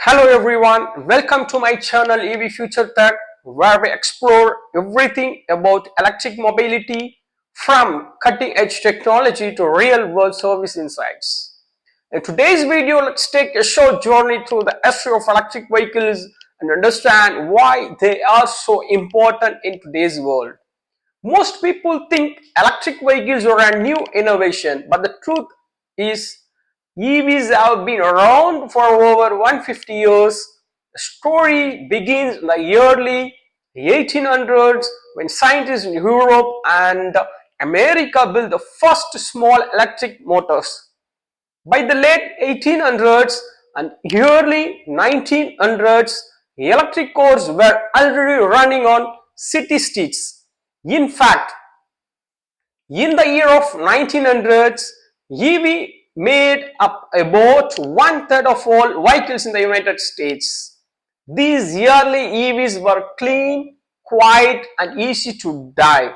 Hello everyone, welcome to my channel EV Future Tech, where we explore everything about electric mobility from cutting edge technology to real world service insights. In today's video, let's take a short journey through the history of electric vehicles and understand why they are so important in today's world. Most people think electric vehicles are a new innovation, but the truth is EVs have been around for over 150 years. The story begins in the early 1800s when scientists in Europe and America built the first small electric motors. By the late 1800s and early 1900s, electric cars were already running on city streets. In fact, in the year of 1900s, EV made up about one-third of all vehicles in the United States. These early EVs were clean, quiet, and easy to drive,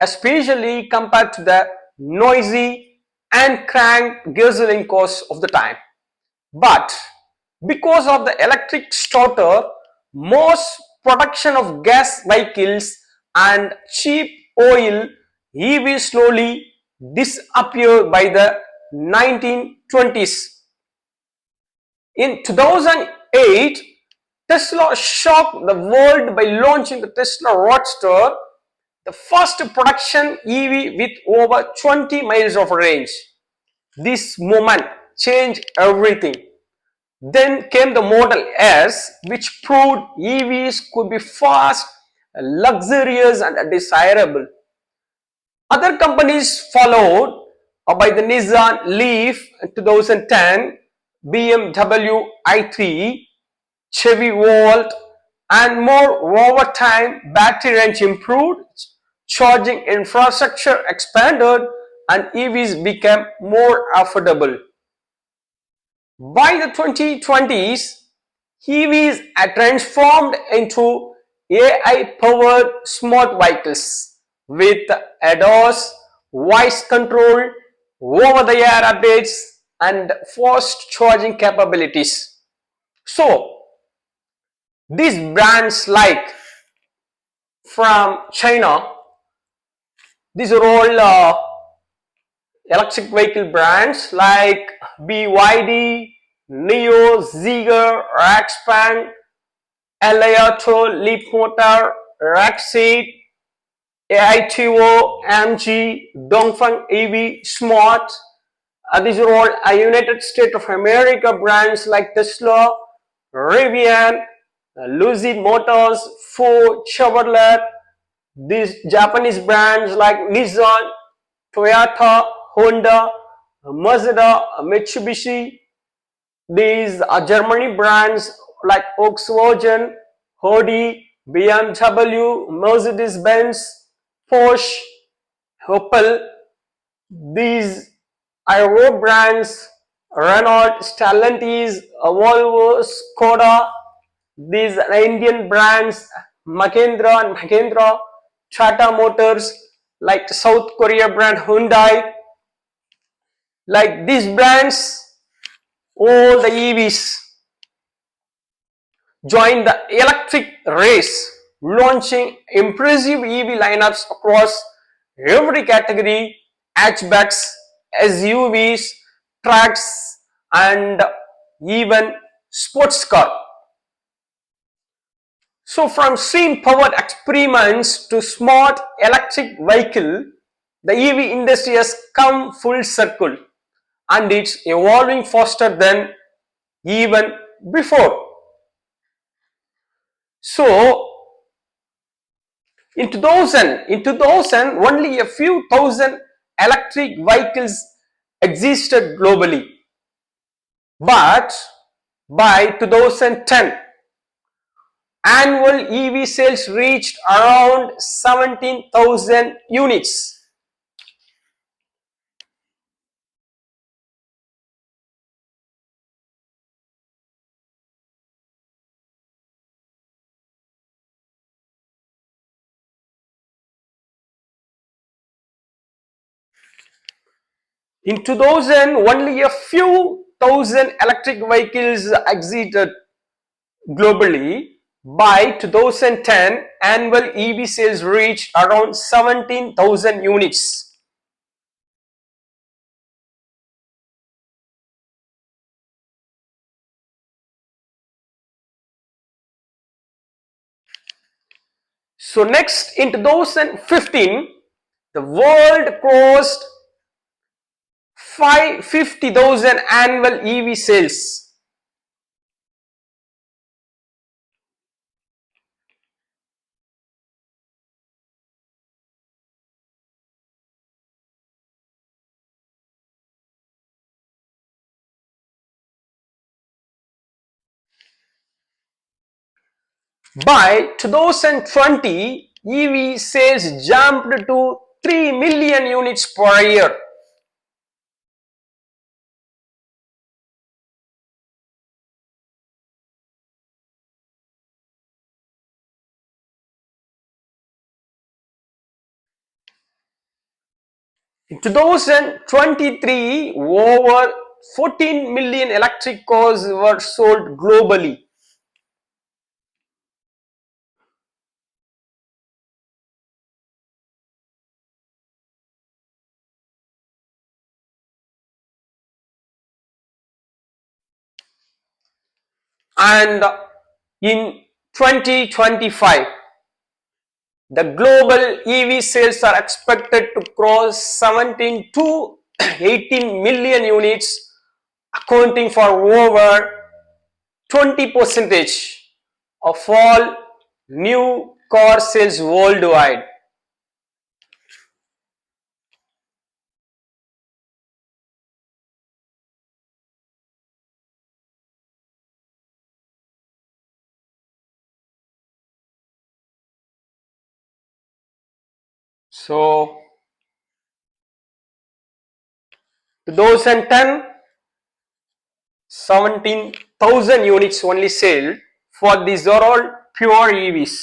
especially compared to the noisy and cranked gasoline cars of the time. But because of the electric starter, most production of gas vehicles and cheap oil, EV slowly disappeared by the 1920s. In 2008, Tesla shocked the world by launching the Tesla Roadster, the first production EV with over 20 miles of range. This moment changed everything. Then came the Model S, which proved EVs could be fast, luxurious, and desirable. Other companies followed by the Nissan Leaf in 2010, BMW i3, Chevy Volt, and more. Over time, battery range improved, charging infrastructure expanded, and EVs became more affordable. By the 2020s, EVs are transformed into AI-powered smart vehicles with ADAS, voice control, over-the-air updates, and fast charging capabilities. So, these brands like from China, these are all electric vehicle brands like BYD, Neo, Ziegler, Rackspan, Aliato, Leapmotor, Rackseat, AITO, MG, Dongfeng EV, Smart. These are all United States of America brands like Tesla, Rivian, Lucid Motors, Ford, Chevrolet. These Japanese brands like Nissan, Toyota, Honda, Mazda, Mitsubishi. These are Germany brands like Volkswagen, Audi, BMW, Mercedes-Benz, Porsche, Opel. These are road brands Renault, Stellantis, Volvo, Skoda. These are Indian brands Mahindra and Mahindra, Tata Motors, like South Korea brand Hyundai. Like these brands, all the EVs joined the electric race, launching impressive EV lineups across every category: hatchbacks, SUVs, trucks, and even sports car. So from steam powered experiments to smart electric vehicle, the EV industry has come full circle, and it's evolving faster than even before. So in 2000, only a few thousand electric vehicles existed globally. But by 2010, annual EV sales reached around 17,000 units. In 2000, only a few thousand electric vehicles existed globally. By 2010, annual EV sales reached around 17,000 units. So next, in 2015, the world crossed 50,000 annual EV sales. By 2020, EV sales jumped to 3 million units per year. In 2023, over 14 million electric cars were sold globally. And in 2025, the global EV sales are expected to cross 17 to 18 million units, accounting for over 20% of all new car sales worldwide. So 2010, 17,000 units only sold. For these are all pure EVs.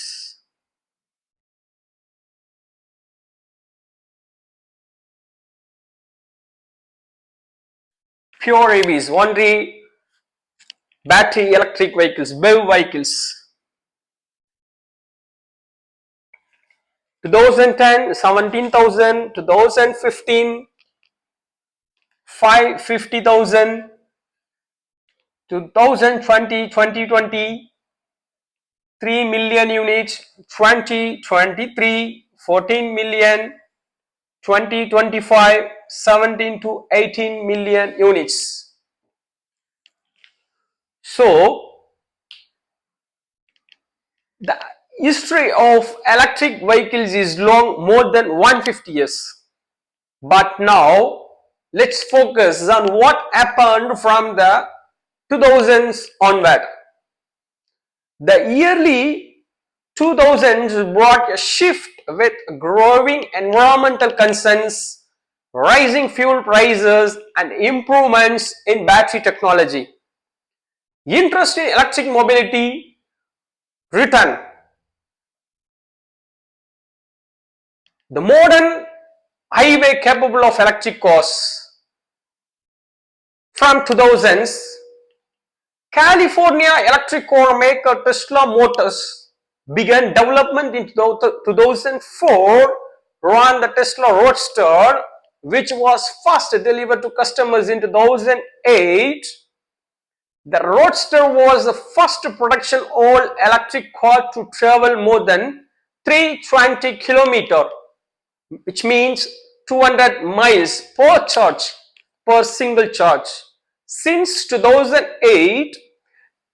Pure EVs, only battery electric vehicles, BEV vehicles. 2010, 17,000, 2015, 50,000, 2020, 2020, 3 million units, 2023, 14 million, 2025, 17 to 18 million units. So, the history of electric vehicles is long, more than 150 years. But now, let's focus on what happened from the 2000s onward. The early 2000s brought a shift with growing environmental concerns, rising fuel prices, and improvements in battery technology. Interest in electric mobility returned. The modern highway capable of electric cars. From 2000s, California electric car maker Tesla Motors began development in 2004, ran the Tesla Roadster, which was first delivered to customers in 2008. The Roadster was the first production all-electric car to travel more than 320 km, which means 200 miles per charge, per single charge. Since 2008,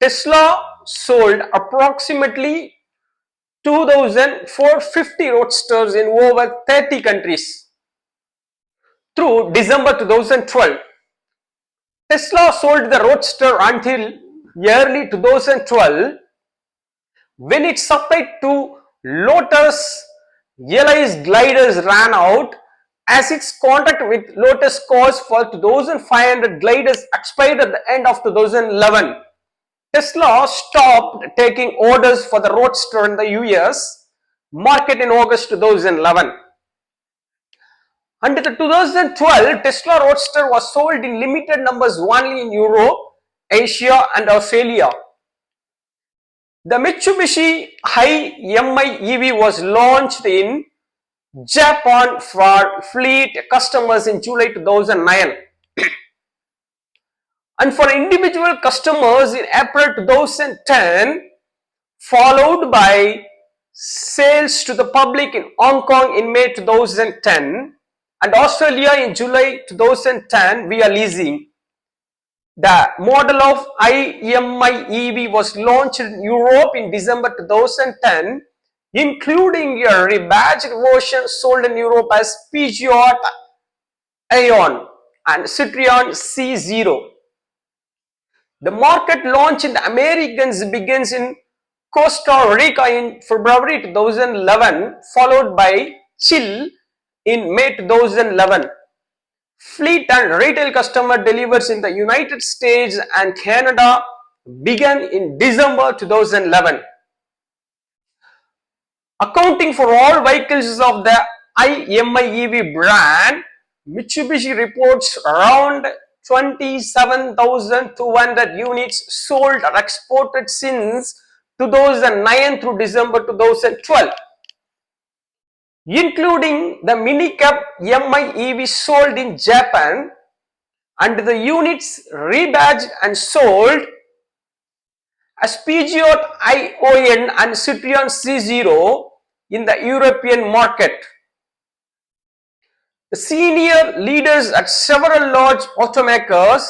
Tesla sold approximately 2,450 Roadsters in over 30 countries. Through December 2012, Tesla sold the Roadster until early 2012, when its supply to Lotus Elise gliders ran out, as its contract with Lotus cars for 2,500 gliders expired at the end of 2011. Tesla stopped taking orders for the Roadster in the US market in August 2011. Until 2012, Tesla Roadster was sold in limited numbers only in Europe, Asia and Australia. The Mitsubishi Hi-Mi EV was launched in Japan for fleet customers in July 2009 and for individual customers in April 2010, followed by sales to the public in Hong Kong in May 2010 and Australia in July 2010 via leasing. The model of IMI EV was launched in Europe in December 2010, including a rebadged version sold in Europe as Peugeot Aeon and Citroën C0. The market launch in the Americans begins in Costa Rica in February 2011, followed by Chile in May 2011. Fleet and retail customer delivers in the United States and Canada began in December 2011. Accounting for all vehicles of the IMI EV brand, Mitsubishi reports around 27,200 units sold or exported since 2009 through December 2012. Including the minicab MI EV sold in Japan and the units rebadged and sold as Peugeot Ion and Citroën C0 in the European market. The senior leaders at several large automakers,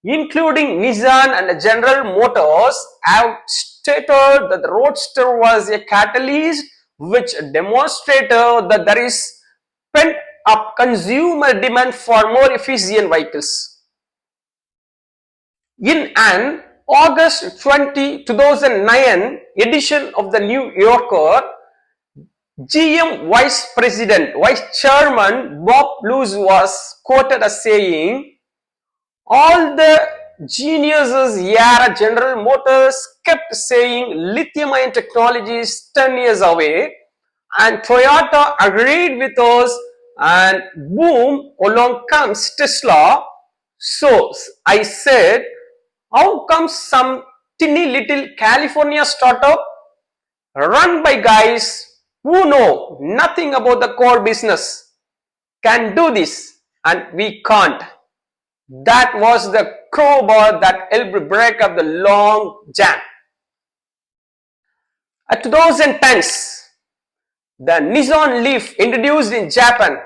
including Nissan and General Motors, have stated that the Roadster was a catalyst which demonstrated that there is pent-up consumer demand for more efficient vehicles. In an August 2009 edition of the New Yorker, GM Vice Chairman Bob Luz was quoted as saying, "All the geniuses here at General Motors kept saying lithium-ion technology is 10 years away, and Toyota agreed with us, and boom, along comes Tesla. So I said, how come some tiny little California startup run by guys who know nothing about the core business can do this and we can't?" That was the crowbar that helped break up the long jam. At 2010s, the Nissan Leaf introduced in Japan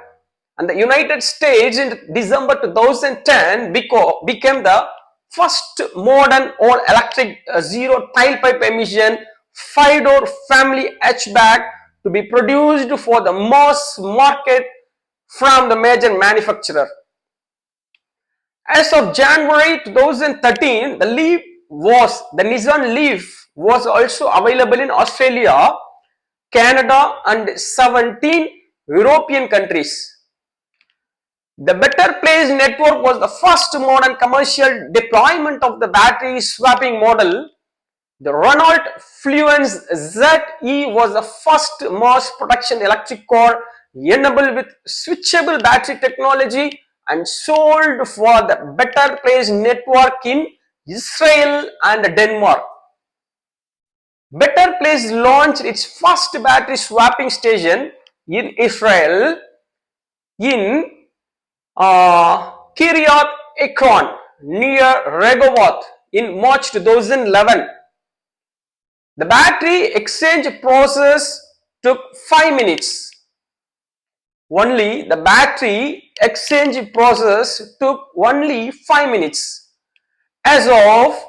and the United States in December 2010 became the first modern all-electric zero tailpipe emission 5-door family hatchback to be produced for the mass market from the major manufacturer. As of January 2013, the Nissan Leaf was also available in Australia, Canada and 17 European countries. The Better Place network was the first modern commercial deployment of the battery swapping model. The Renault Fluence ZE was the first mass production electric car enabled with switchable battery technology and sold for the Better Place network in Israel and Denmark. Better Place launched its first battery swapping station in Israel in Kiryat Ekron near Rehovot in March 2011. The battery exchange process took 5 minutes. Only the battery exchange process took only 5 minutes. As of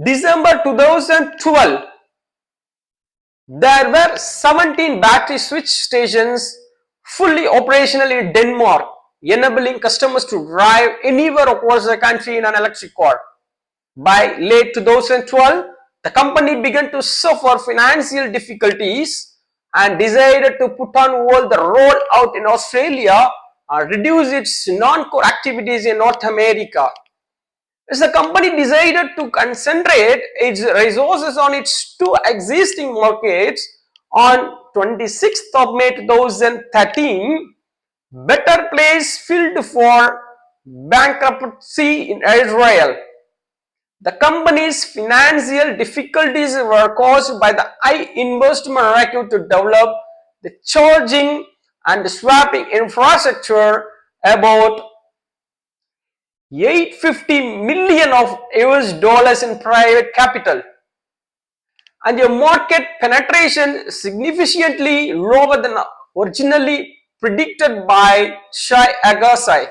December 2012, there were 17 battery switch stations fully operational in Denmark, enabling customers to drive anywhere across the country in an electric car. By late 2012, the company began to suffer financial difficulties and decided to put on hold the rollout in Australia and reduce its non-core activities in North America. As the company decided to concentrate its resources on its two existing markets, on 26th of May 2013, Better Place filed for bankruptcy in Israel. The company's financial difficulties were caused by the high investment required to develop the charging and swapping infrastructure, about 850 million of US dollars in private capital, and the market penetration significantly lower than originally predicted by Shai Agassi.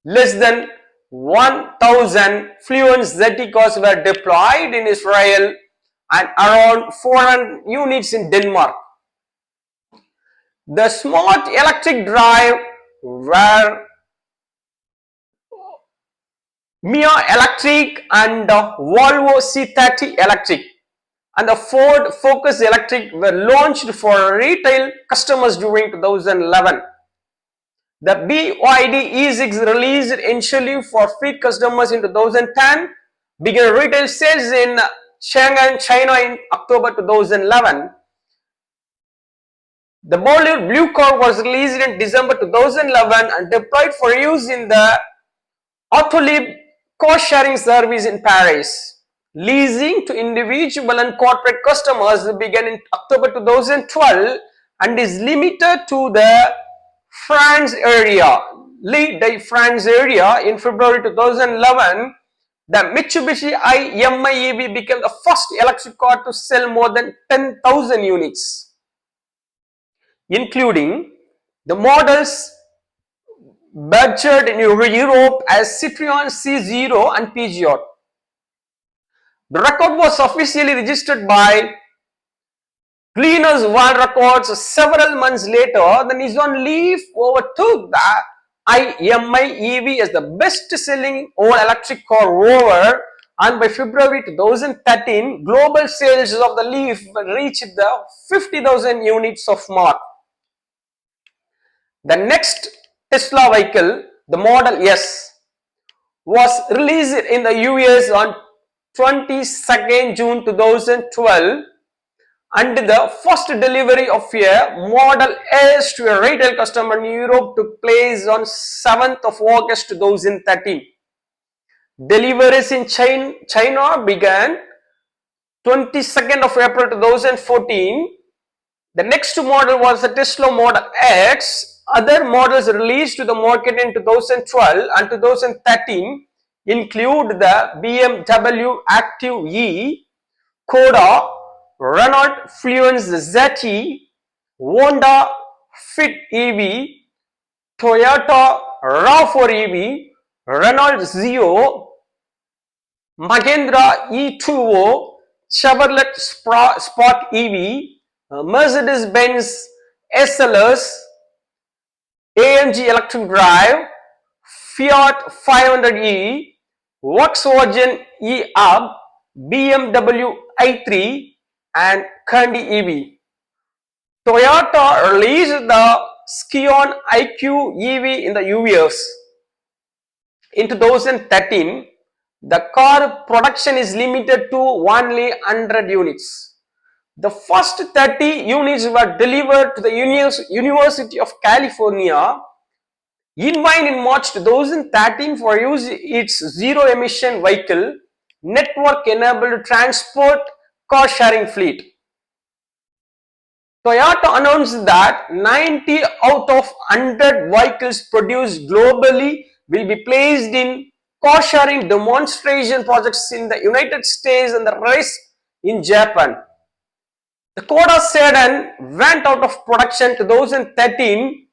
Less than 1,000 fluent Zeticos were deployed in Israel and around 400 units in Denmark. The smart electric drive were Mia Electric and Volvo C30 Electric and the Ford Focus Electric were launched for retail customers during 2011. The BYD E6 released initially for fleet customers in 2010 began retail sales in Shanghai, China in October 2011. The Bollywood Blue car was released in December 2011 and deployed for use in the Autolib car sharing service in Paris. Leasing to individual and corporate customers began in October 2012 and is limited to the France area, France area in February 2011. The Mitsubishi i-MiEV became the first electric car to sell more than 10,000 units, including the models badged in Europe as Citroën C0 and Peugeot. The record was officially registered by Guinness World Records several months later. The Nissan Leaf overtook the i-MiEV as the best-selling all-electric car ever, and by February 2013, global sales of the Leaf reached the 50,000 units of mark. The next Tesla vehicle, the Model S, was released in the US on 22nd June 2012, and the first delivery of a Model S to a retail customer in Europe took place on 7th of August 2013. Deliveries in China began 22nd of April 2014. The next model was the Tesla Model X. Other models released to the market in 2012 and 2013 include the BMW Active E, Skoda, Renault Fluence ZE, Honda Fit EV, Toyota RAV4 EV, Renault Zeo, Mahindra E2O, Chevrolet Spark EV, Mercedes-Benz SLS, AMG Electric Drive, Fiat 500e, Volkswagen e-Up, BMW i3 and Kandi EV. Toyota released the Scion IQ EV in the US. In 2013, the car production is limited to only 100 units. The first 30 units were delivered to the University of California, Irvine in March 2013 for use its zero-emission vehicle network-enabled transport car sharing fleet. Toyota announced that 90 out of 100 vehicles produced globally will be placed in car sharing demonstration projects in the United States and the rest in Japan. The Skoda sedan went out of production in 2013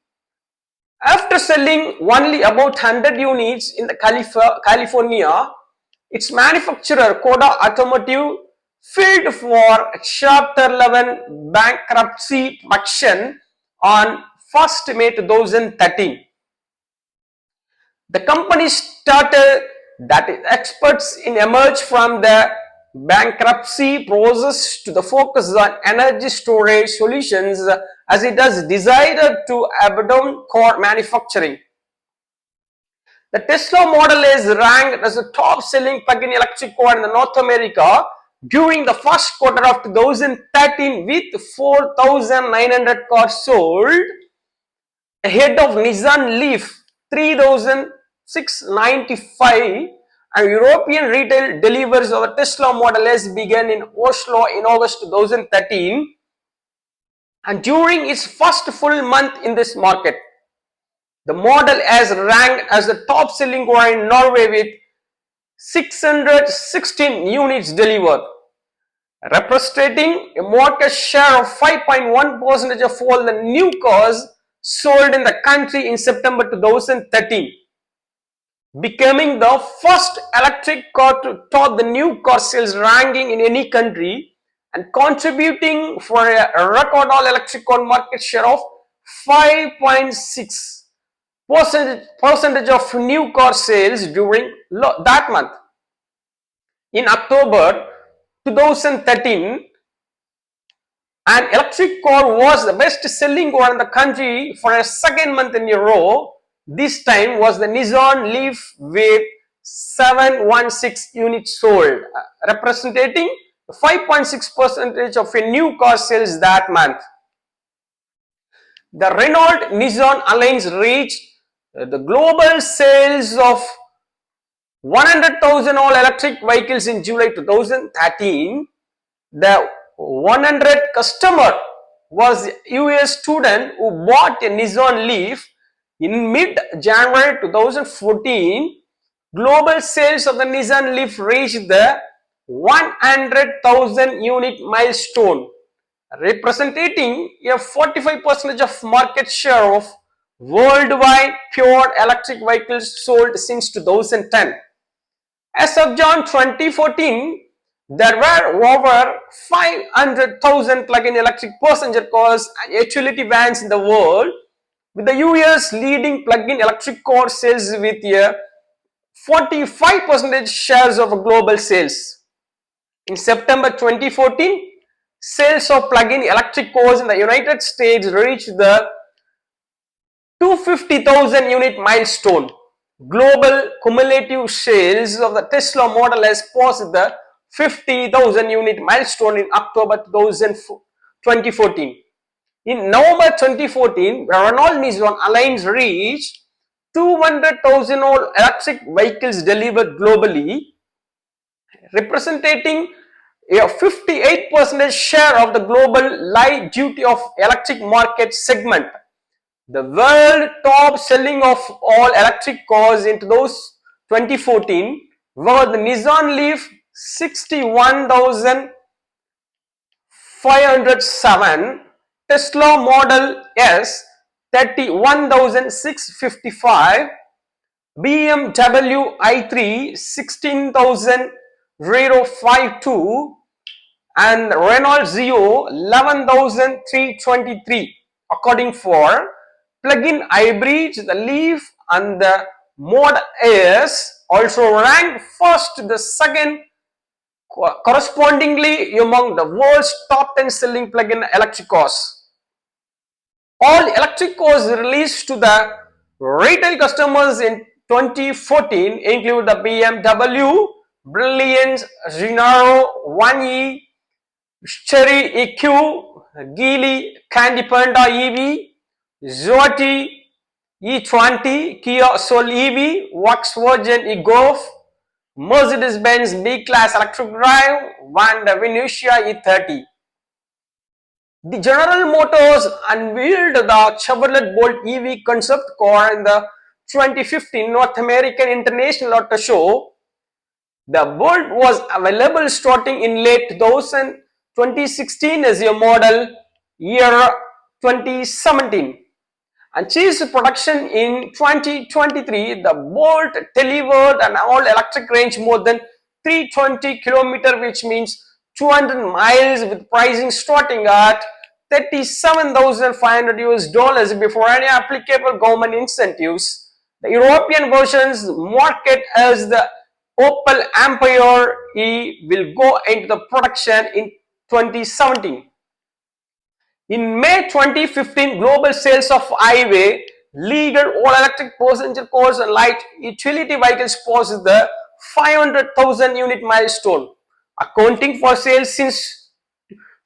after selling only about 100 units in California. Its manufacturer, Skoda Automotive, filed for Chapter 11 bankruptcy protection on 1st May 2013. The company started that experts emerged from the bankruptcy process to the focus on energy storage solutions as it has decided to abandon car manufacturing. The Tesla Model S ranked as the top-selling plug-in electric car in North America during the first quarter of 2013 with 4,900 cars sold, ahead of Nissan Leaf 3,695 and European retail deliveries of the Tesla Model S began in Oslo in August 2013, and during its first full month in this market, the Model S ranked as the top selling car in Norway with 616 units delivered, representing a market share of 5.1% of all the new cars sold in the country in September 2013, becoming the first electric car to top the new car sales ranking in any country and contributing for a record all electric car market share of 5.6% of new car sales during that month. In October 2013, an electric car was the best selling car in the country for a second month in a row. This time was the Nissan Leaf with 716 units sold, representing 5.6% of a new car sales that month. The Renault-Nissan Alliance reached the global sales of 100,000 all electric vehicles in July 2013. The 100 customer was a US student who bought a Nissan Leaf in mid-January 2014. Global sales of the Nissan Leaf reached the 100,000 unit milestone, representing a 45% of market share of worldwide pure electric vehicles sold since 2010. As of June 2014, there were over 500,000 plug-in electric passenger cars and utility vans in the world, with the US leading plug-in electric car sales with a 45% shares of global sales. In September 2014, sales of plug-in electric cars in the United States reached the 250,000 unit milestone. Global cumulative sales of the Tesla Model S passed the 50,000 unit milestone in October 2014. In November 2014, the Renault-Nissan Alliance reached 200,000 all electric vehicles delivered globally, representing a 58% share of the global light duty of electric market segment. The world top selling of all electric cars in 2014 were the Nissan Leaf 61,507, Tesla Model S 31,655, BMW i3 16,052, and Renault Zeo 11,323. According for plug-in hybrids, the Leaf and the Model S also ranked first to the second correspondingly among the world's top 10 selling plug-in electric cars. All electric cars released to the retail customers in 2014 include the BMW Brilliance, Zenaro 1E, Cherry EQ, Geely Candy Panda EV, Zoe E20, Kia Soul EV, Volkswagen e-Golf, Mercedes-Benz B-Class electric drive, and the Venucia E30. The General Motors unveiled the Chevrolet Bolt EV concept car in the 2015 North American International Auto Show. The Bolt was available starting in late 2016 as a model year 2017 and ceased production in 2023. The Bolt delivered an all-electric range more than 320 km, which means 200 miles, with pricing starting at $37,500 US before any applicable government incentives. The European versions market as the Opel Ampere E will go into the production in 2017. In May 2015, global sales of highway, legal all-electric passenger cars and light utility vehicles passed the 500,000 unit milestone. Accounting for sales since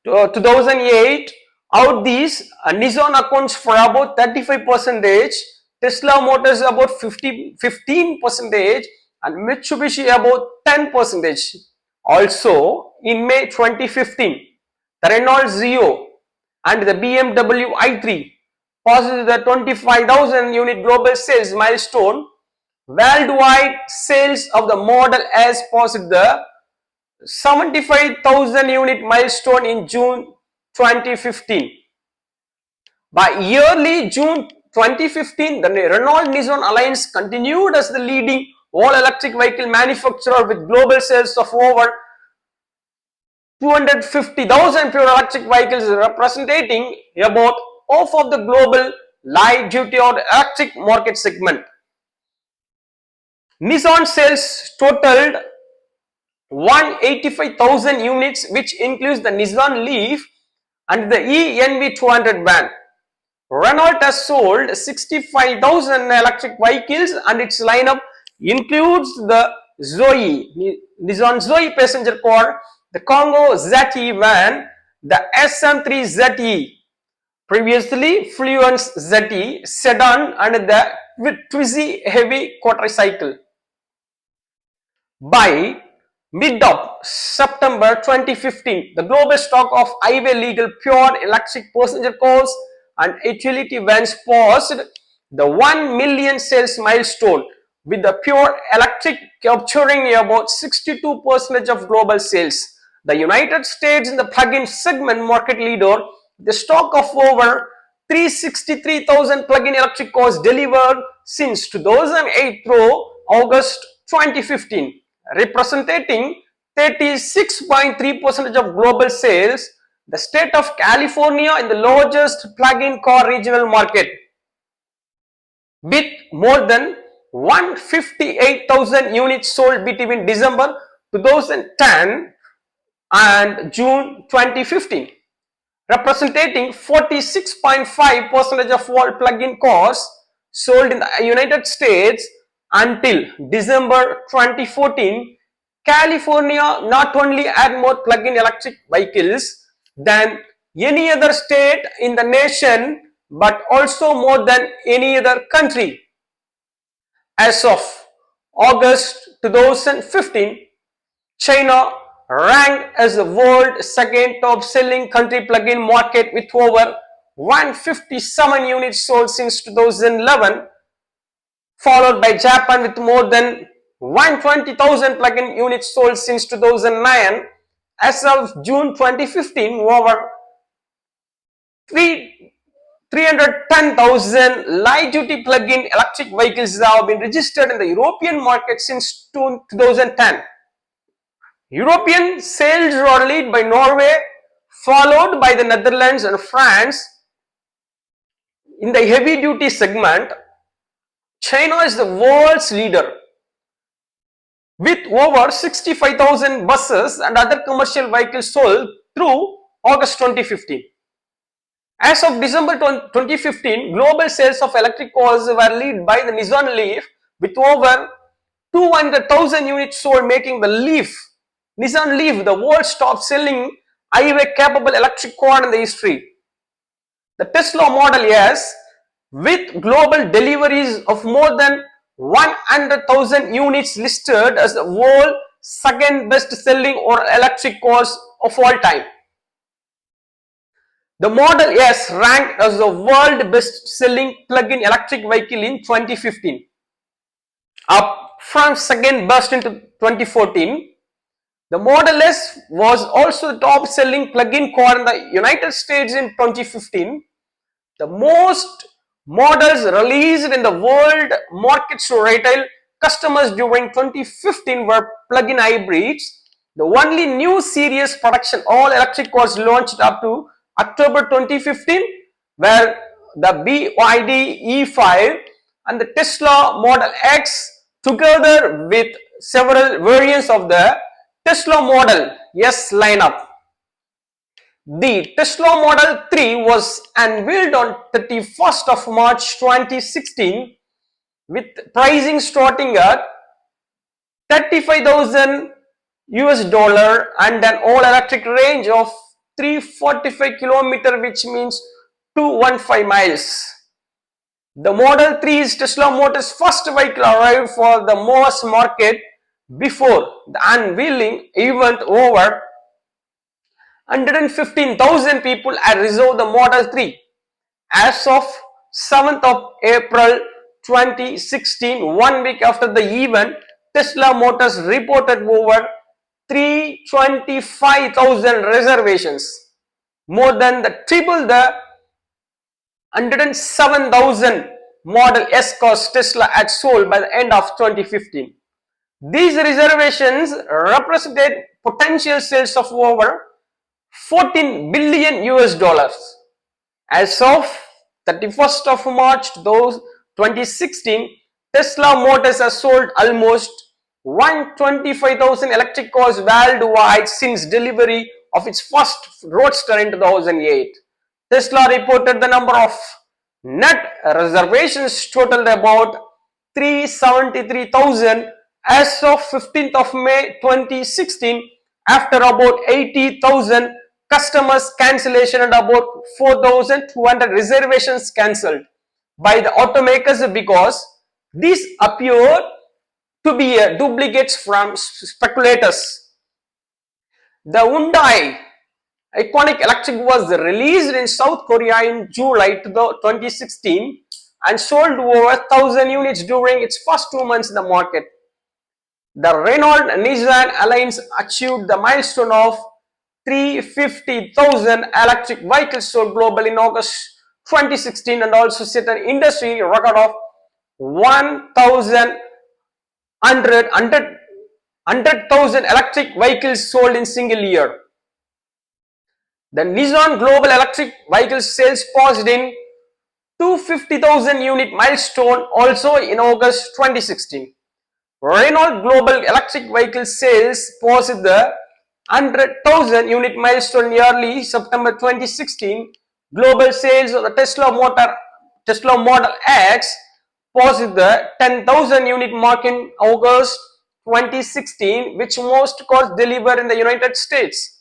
2008, out these, Nissan accounts for about 35%, Tesla Motors about 15%, and Mitsubishi about 10%. Also, in May 2015, the Renault Zeo and the BMW i3 passes the 25,000 unit global sales milestone. Worldwide sales of the Model S passed the 75,000 unit milestone in June 2015. By early June 2015, the Renault-Nissan alliance continued as the leading all-electric vehicle manufacturer with global sales of over 250,000 pure electric vehicles, representing about half of the global light-duty or electric market segment. Nissan sales totaled 185,000 units, which includes the Nissan Leaf and the ENV200 van. Renault has sold 65,000 electric vehicles and its lineup includes the Zoe, Nissan Zoe passenger car, the Congo ZE van, the SM3 ZE, previously Fluence ZE sedan, and the Twizy heavy quadricycle. By mid of September 2015, the global stock of highway legal pure electric passenger cars and utility vans passed the 1 million sales milestone, with the pure electric capturing about 62% of global sales. The United States in the plug-in segment market leader, the stock of over 363,000 plug-in electric cars delivered since 2008 through August 2015, representing 36.3% of global sales. The state of California in the largest plug-in car regional market, with more than 158,000 units sold between December 2010 and June 2015, representing 46.5% of all plug-in cars sold in the United States until December 2014. California not only had more plug-in electric vehicles than any other state in the nation, but also more than any other country. As of August 2015, China ranked as the world's second top selling country plug-in market with over 157 units sold since 2011, followed by Japan with more than 120,000 plug-in units sold since 2009. As of June 2015, over 310,000 light-duty plug-in electric vehicles have been registered in the European market since 2010. European sales are led by Norway, followed by the Netherlands and France. In the heavy-duty segment, China is the world's leader, with over 65,000 buses and other commercial vehicles sold through August 2015. As of December 2015, global sales of electric cars were led by the Nissan Leaf with over 200,000 units sold, making the Nissan Leaf the world's top selling highway capable electric car in the history. The Tesla Model S, with global deliveries of more than 100,000 units, listed as the world's second best selling electric cars of all time. The Model S ranked as the world best selling plug-in electric vehicle in 2015, up from second best in 2014. The Model S was also the top selling plug-in car in the United States in 2015. The most models released in the world markets to retail customers during 2015 were plug-in hybrids. The only new series production all-electric cars launched up to October 2015 were the BYD E5 and the Tesla Model X, together with several variants of the Tesla Model S lineup. The Tesla Model 3 was unveiled on 31st of March 2016 with pricing starting at $35,000 and an all-electric range of 345 km, which means 215 miles. The Model 3 is Tesla Motors' first vehicle arrived for the mass market before the unveiling event. Over 115,000 people had reserved the Model 3. As of 7th of April 2016, 1 week after the event, Tesla Motors reported over 325,000 reservations, more than the triple the 107,000 Model S cars Tesla had sold by the end of 2015. These reservations represented potential sales of over 14 billion US dollars. As of 31st of March 2016, Tesla Motors has sold almost 125,000 electric cars worldwide since delivery of its first Roadster in 2008. Tesla reported the number of net reservations totaled about 373,000 as of 15th of May 2016, after about 80,000 customers cancellation and about 4,200 reservations cancelled by the automakers, because these appeared to be duplicates from speculators. The Hyundai Iconic Electric was released in South Korea in July 2016 and sold over 1,000 units during its first 2 months in the market. The Renault-Nissan alliance achieved the milestone of 350,000 electric vehicles sold globally in August 2016 and also set an industry record of 100,000 electric vehicles sold in single year. The Nissan global electric vehicle sales passed in 250,000 unit milestone also in August 2016. Renault global electric vehicle sales passed the 100,000 unit milestone in early September 2016. Global sales of the Tesla Model X passed the 10,000 unit mark in August 2016, which most cars deliver in the United States.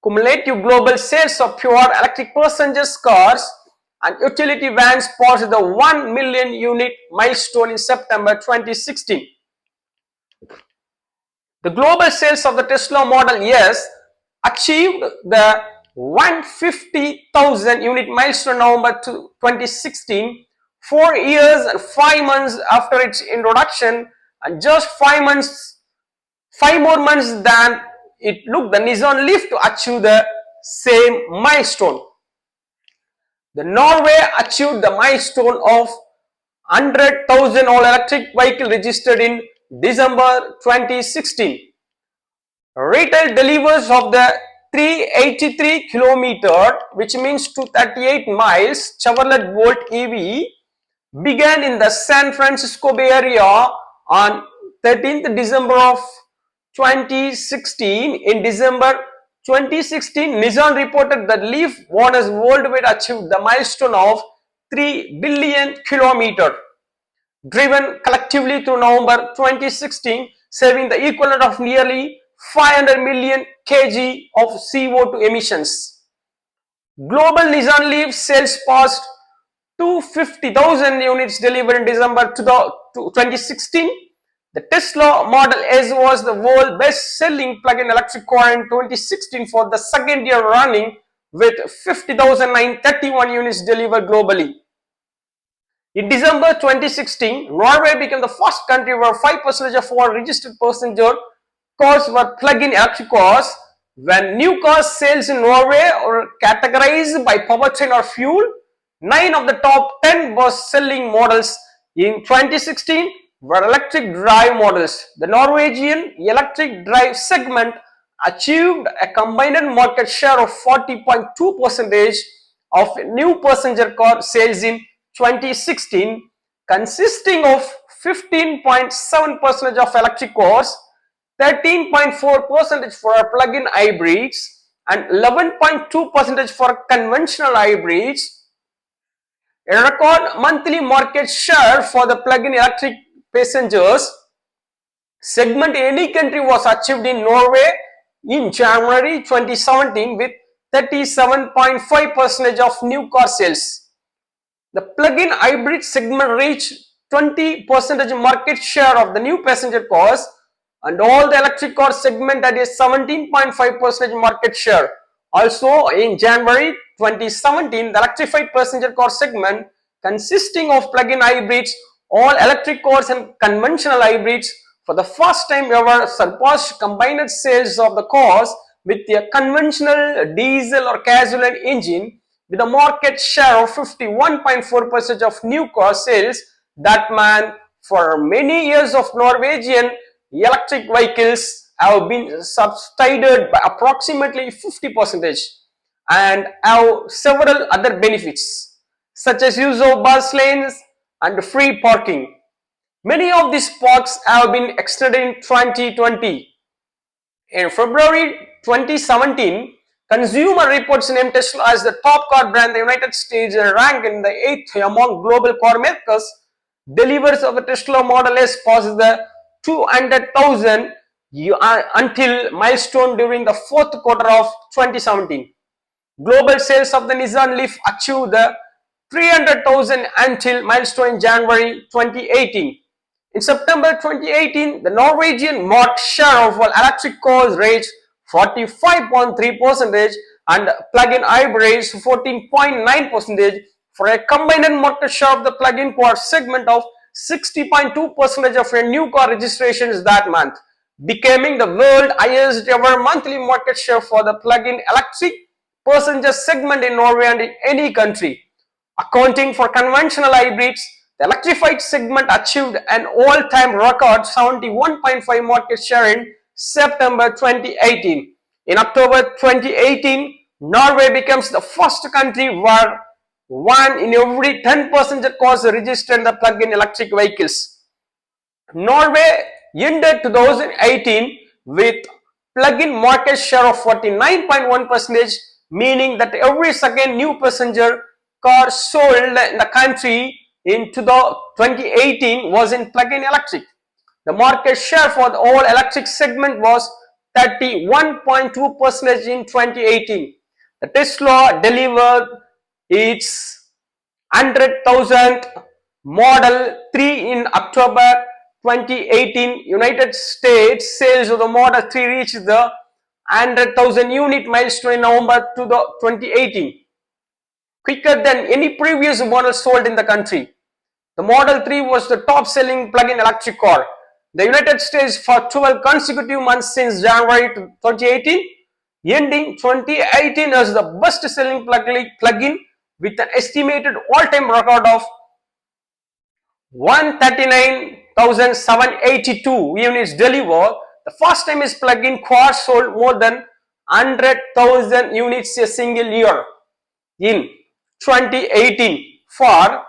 Cumulative global sales of pure electric passenger cars and utility vans passed the 1 million unit milestone in September 2016. The global sales of the Tesla Model S achieved the 150,000 unit milestone in November 2016, 4 years and 5 months after its introduction, and just 5 more months than it took the Nissan Leaf to achieve the same milestone. The Norway achieved the milestone of 100,000 all-electric vehicle registered in December 2016. Retail deliveries of the 383 kilometer, which means 238 miles, Chevrolet Bolt EV began in the San Francisco Bay Area on 13th December of 2016. In December 2016, Nissan reported that Leaf owners worldwide achieved the milestone of 3 billion kilometer driven collectively through November 2016, saving the equivalent of nearly 500 million kg of CO2 emissions. Global Nissan Leaf sales passed 250,000 units delivered in December 2016. The Tesla Model S was the world's best-selling plug-in electric car in 2016 for the second year running, with 50,931 units delivered globally. In December 2016, Norway became the first country where 5% of all registered passenger cars were plug-in electric cars. When new car sales in Norway are categorized by powertrain or fuel, 9 of the top 10 best-selling models in 2016 were electric drive models. The Norwegian electric drive segment achieved a combined market share of 40.2% of new passenger car sales in 2016, consisting of 15.7% of electric cars, 13.4% for plug-in hybrids, and 11.2% for conventional hybrids. A record monthly market share for the plug-in electric passengers segment in any country was achieved in Norway in January 2017 with 37.5% of new car sales. The plug-in hybrid segment reached 20% market share of the new passenger cars, and all the electric car segment had a 17.5% market share. Also, in January 2017, the electrified passenger car segment, consisting of plug-in hybrids, all electric cars and conventional hybrids, for the first time ever surpassed combined sales of the cars with a conventional diesel or gasoline engine, with a market share of 51.4% of new car sales. That man, for many years of Norwegian electric vehicles have been subsidized by approximately 50% and have several other benefits such as use of bus lanes and free parking. Many of these parks have been extended in 2020. In February 2017, Consumer Reports named Tesla as the top car brand in the United States and ranked in the 8th among global car makers. Deliveries of the Tesla Model S passed the 200,000 until milestone during the fourth quarter of 2017. Global sales of the Nissan Leaf achieved the 300,000 until milestone in January 2018. In September 2018, the Norwegian market share of all electric cars reached 45.3% and plug-in hybrids 14.9%, for a combined market share of the plug-in car segment of 60.2% of new car registrations that month, becoming the world highest ever monthly market share for the plug-in electric passenger segment in Norway and in any country. Accounting for conventional hybrids, the electrified segment achieved an all-time record 71.5% market share in September 2018. In October 2018, Norway becomes the first country where 1 in every 10 passenger cars registered the plug-in electric vehicles. Norway ended 2018 with plug-in market share of 49.1%, meaning that every second new passenger car sold in the country in 2018 was in plug-in electric. The market share for the all electric segment was 31.2% in 2018. The Tesla delivered its 100,000 Model 3 in October 2018. United States sales of the Model 3 reached the 100,000 unit milestone in November 2018, quicker than any previous model sold in the country. The Model 3 was the top selling plug-in electric car. The United States for 12 consecutive months since January 2018, ending 2018 as the best selling plug-in with an estimated all-time record of 139,782 units delivered. The first time is plug-in car sold more than 100,000 units a single year in 2018. For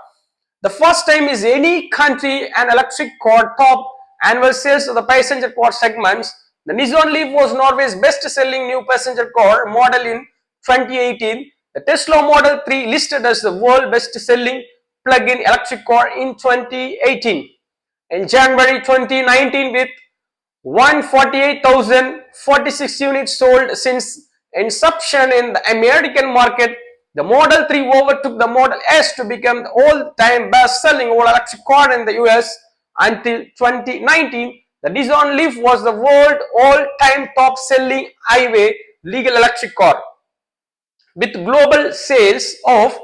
the first time is any country an electric car top annual sales of the passenger car segments. The Nissan Leaf was Norway's best-selling new passenger car model in 2018. The Tesla Model 3 listed as the world best-selling plug-in electric car in 2018. In January 2019, with 148,046 units sold since inception in the American market, the Model 3 overtook the Model S to become the all-time best-selling all-electric car in the US. Until 2019, the Nissan Leaf was the world all-time top-selling highway legal electric car. With global sales of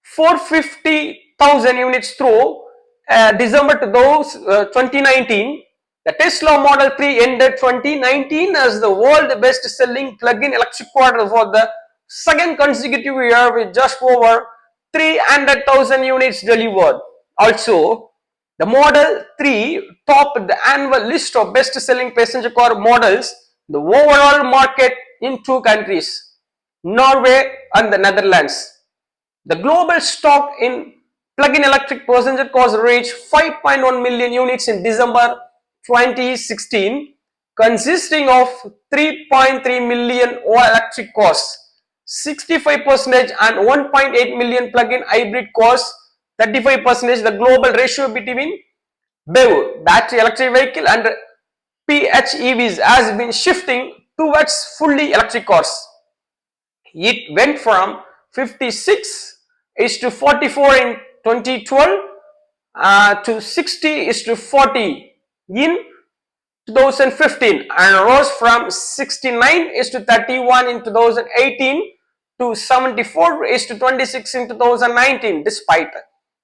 450,000 units through December 2019, the Tesla Model 3 ended 2019 as the world best-selling plug-in electric car for the second consecutive year with just over 300,000 units delivered. Also, the Model 3 topped the annual list of best-selling passenger car models in the overall market in two countries, Norway and the Netherlands. The global stock in plug-in electric passenger cars reached 5.1 million units in December 2016, consisting of 3.3 million all-electric cars, 65%, and 1.8 million plug-in hybrid cars, 35%. The global ratio between BEV, battery electric vehicle, and PHEVs has been shifting towards fully electric cars. It went from 56 is to 44 in 2012 to 60 is to 40 in 2015, and rose from 69 is to 31 in 2018 to 74 is to 26 in 2019. Despite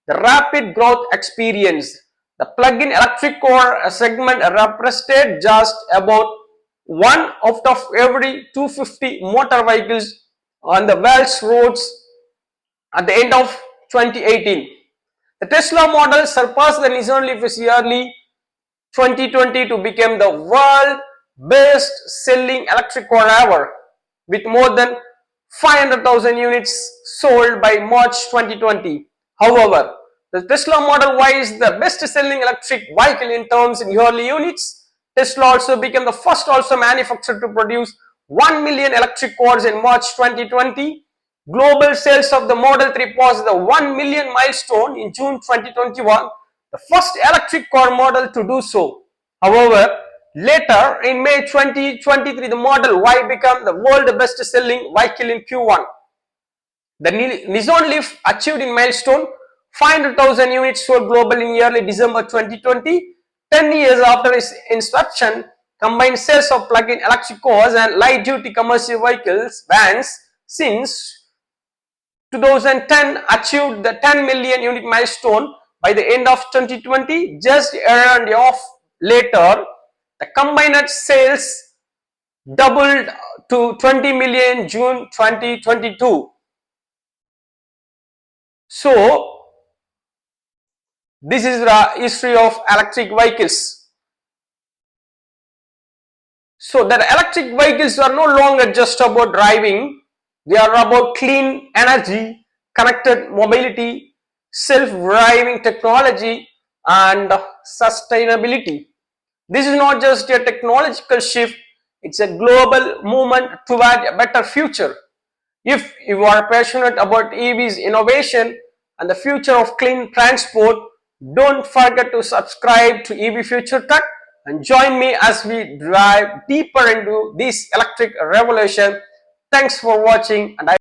the rapid growth experienced, the plug-in electric car segment represented just about one out of every 250 motor vehicles on the world's roads at the end of 2018. The Tesla model surpassed the Nissan Leaf yearly 2020 to become the world best selling electric car ever, with more than 500,000 units sold by March 2020. However, the Tesla Model Y is the best selling electric vehicle in terms of yearly units. Tesla also became the first manufacturer to produce 1 million electric cars in March 2020. Global sales of the Model 3 passed the 1 million milestone in June 2021, the first electric car model to do so. However, later in May 2023, the Model Y became the world best selling vehicle in Q1. The Nissan Leaf achieved in milestone 500,000 units sold globally in early December 2020. 10 years after its inception, combined sales of plug-in electric cars and light-duty commercial vehicles vans since 2010 achieved the 10 million unit milestone by the end of 2020. Just a year and a half later, the combined sales doubled to 20 million in June 2022. So, this is the history of electric vehicles. So, the electric vehicles are no longer just about driving, they are about clean energy, connected mobility, self-driving technology, and sustainability. This is not just a technological shift, it's a global movement toward a better future. If you are passionate about EVs innovation and the future of clean transport, don't forget to subscribe to EV Future Tech and join me as we dive deeper into this electric revolution. Thanks for watching, and I